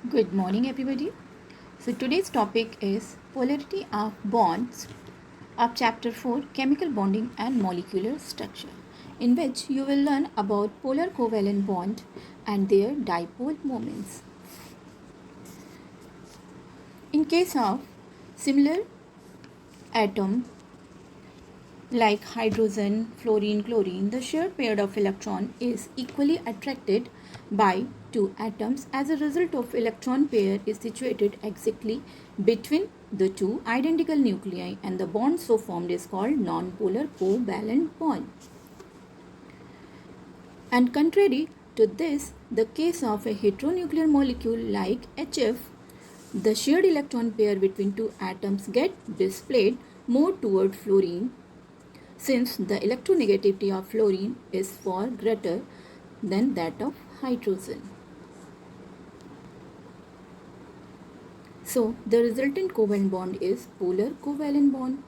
Good morning, everybody. So, today's topic is polarity of bonds of Chapter 4 Chemical Bonding and Molecular Structure, in which you will learn about polar covalent bond and their dipole moments. In case of similar atom like hydrogen, fluorine, chlorine, the shared pair of electron is equally attracted by two atoms. As a result of electron pair is situated exactly between the two identical nuclei, and the bond so formed is called non-polar covalent bond. And contrary to this, the case of a heteronuclear molecule like HF, the shared electron pair between two atoms get displayed more toward fluorine, since the electronegativity of fluorine is far greater than that of hydrogen. So, the resultant covalent bond is polar covalent bond.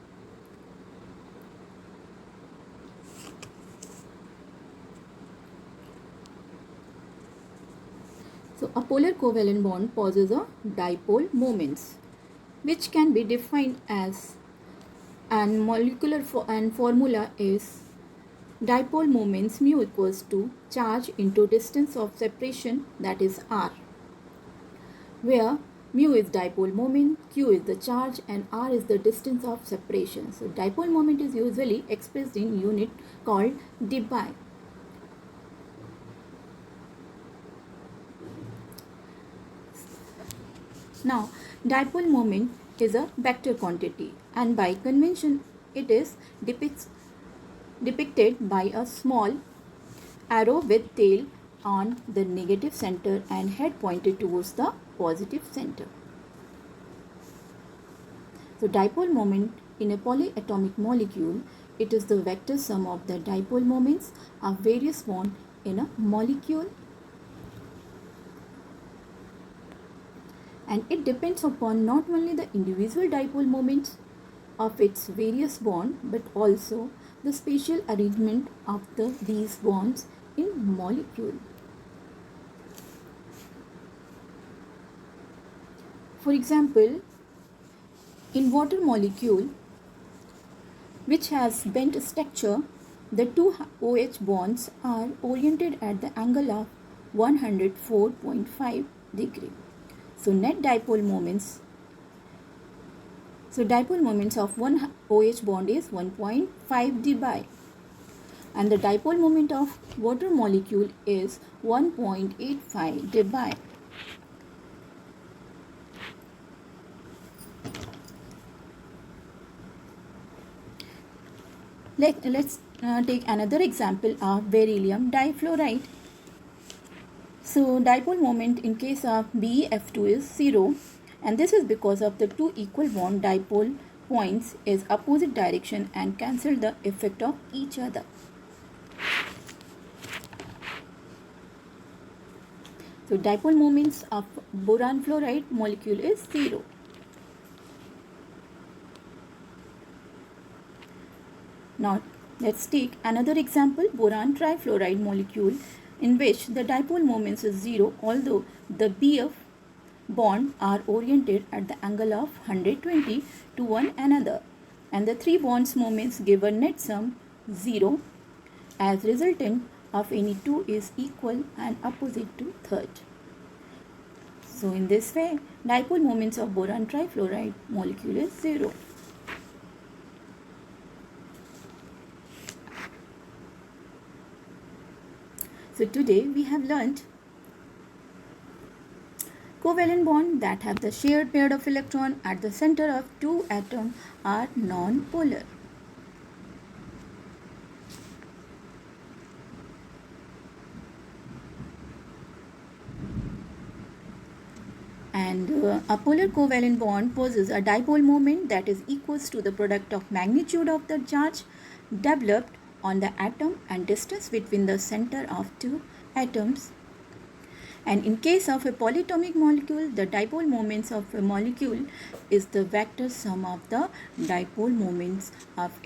So, a polar covalent bond possesses a dipole moments, which can be defined as, and molecular and formula is dipole moments mu equals to charge into distance of separation, that is r, where mu is dipole moment, q is the charge, and r is the distance of separation. So dipole moment is usually expressed in unit called debye. Now, dipole moment is a vector quantity, and by convention it is depicted by a small arrow with tail on the negative center and head pointed towards the positive center. So dipole moment in a polyatomic molecule, it is the vector sum of the dipole moments of various bonds in a molecule, and it depends upon not only the individual dipole moments of its various bonds but also the spatial arrangement of these bonds in molecule. For example, in water molecule which has bent structure, the two OH bonds are oriented at the angle of 104.5 degree. So net dipole moments. So dipole moments of one OH bond is 1.5 dBi, and the dipole moment of water molecule is 1.85 dBi. Let's take another example of beryllium difluoride. So dipole moment in case of BeF2 is 0, and this is because of the two equal bond dipole points is opposite direction and cancel the effect of each other. So dipole moments of boron fluoride molecule is 0. Now let's take another example, boron trifluoride molecule, in which the dipole moments is 0, although the BF bond are oriented at the angle of 120 to one another, and the three bonds moments give a net sum 0, as resultant of any two is equal and opposite to third. So in this way, dipole moments of boron trifluoride molecule is 0. So today we have learnt covalent bonds that have the shared pair of electron at the center of two atoms are non-polar. And a polar covalent bond possesses a dipole moment that is equals to the product of magnitude of the charge developed on the atom and distance between the center of two atoms. And in case of a polyatomic molecule, the dipole moments of a molecule is the vector sum of the dipole moments of